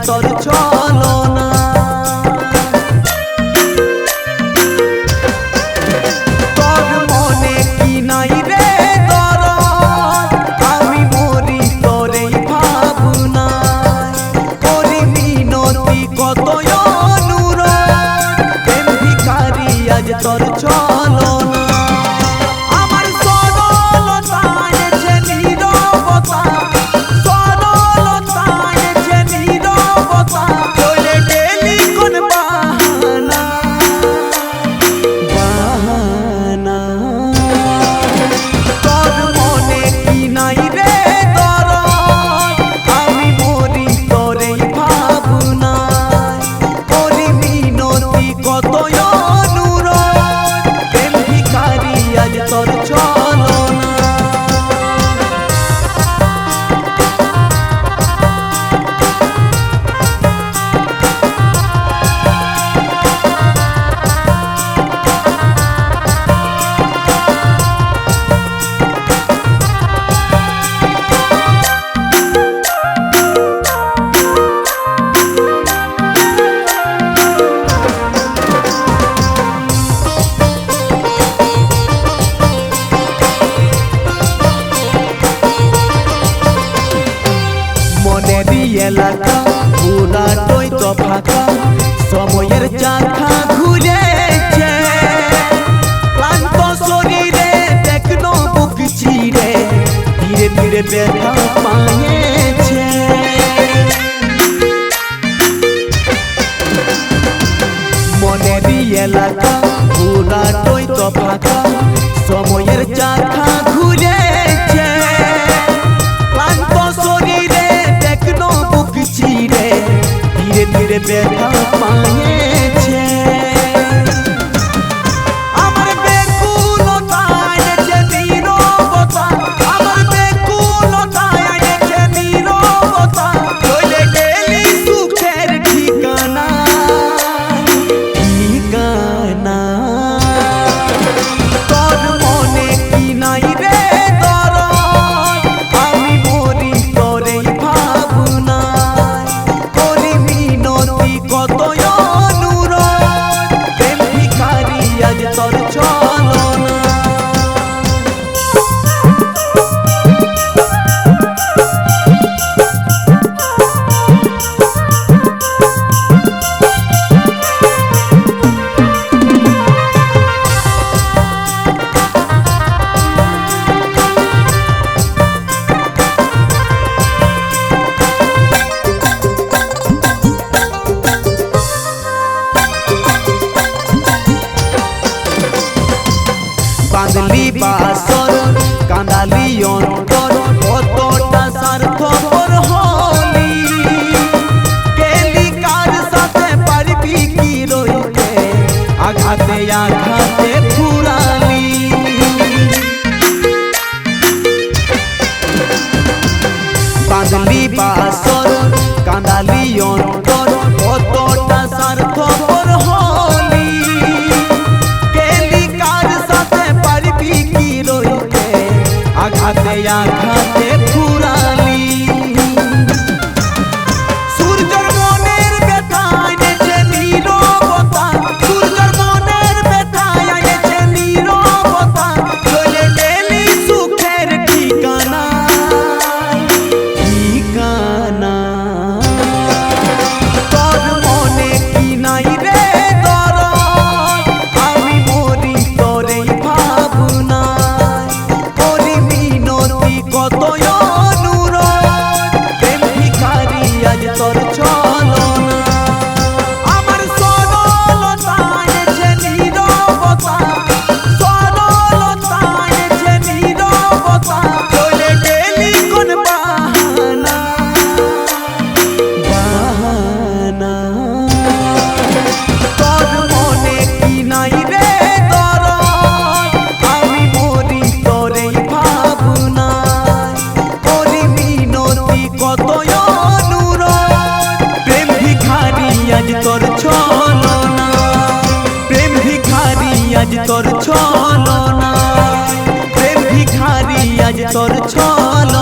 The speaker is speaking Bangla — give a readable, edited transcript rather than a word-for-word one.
তোর ছলনা। তোর মনে কি নাই রে দরদ, আমি মরি তোর এই ভাবনায়। করি মিনতি কত অনুরোধ, প্রেম ভিখারি আজ তোর ছলনা। এলাকা পুরাটাই তো ফাঁকা, সময়ের চাকা ঘুরেছে। ক্লান্ত শরীরে দেখনো বুক চিরে, ধীরে ধীরে ব্যথা পায়েছে। মনেরই এলাকা পুরাটাই তো ফাঁকা, সময়ের চাকা ঘুরেছে। ক্লান্ত শরীরে দেখনো বুক চিরে, ধীরে ধীরে ব্যথা পায়েছে। আমার বেকুলতায় এনেছে নীরবতা, আমার বেকুলতায় এনেছে নীরবতা। চলে গেলি সুখের ঠিকানা, ঠিকানা। তোর মনে কি নাই রে দরদ, আমি মরি তোর এই ভাবনায়। করি মিনতি কত অনুরোধ, প্রেম ভিখারি আজ তোর ছলনা। বাঁধলি বাসর কাঁদালি অন্তর, কতটা স্বার্থপর হলি। গেলি কার সাথে পারবি কি রইতে, আঘাতে আঘাতে ফুরালি। বাঁধলি বাসর কাঁদালি অন্তর, কতটা স্বার্থপর হলি। আঘাতে আঘাতে ফুরালি। সূর্যর মনের ব্যথায় এনেছে নীরবতা, সূর্যর মনের ব্যথায় এনেছে নীরবতা। চলে গেলি সুখের ঠিকানা, ঠিকানা। তোর মনে কি নাই রে দরদ, আমি মরি তোর এই ভাবনায়। করি মিনতি কত অনুরোধ, প্রেম ভিখারি আজ তোর ছলনা। আমার সরলতা এনেছে নীরবতা, সরলতা এনেছে নীরবতা। চলে গেলি কোন বাহানা, বাহানা। তোর মনে কি নাই রে দরদ, আমি মরি তোর এই ভাবনায়। করি মিনতি কত অনুরোধ, প্রেম ভিখারি আজ তোর ছলনা। প্রেম ভিখারি আজ তোর ছলনা, প্রেম ভিখারি আজ তোর ছলনা।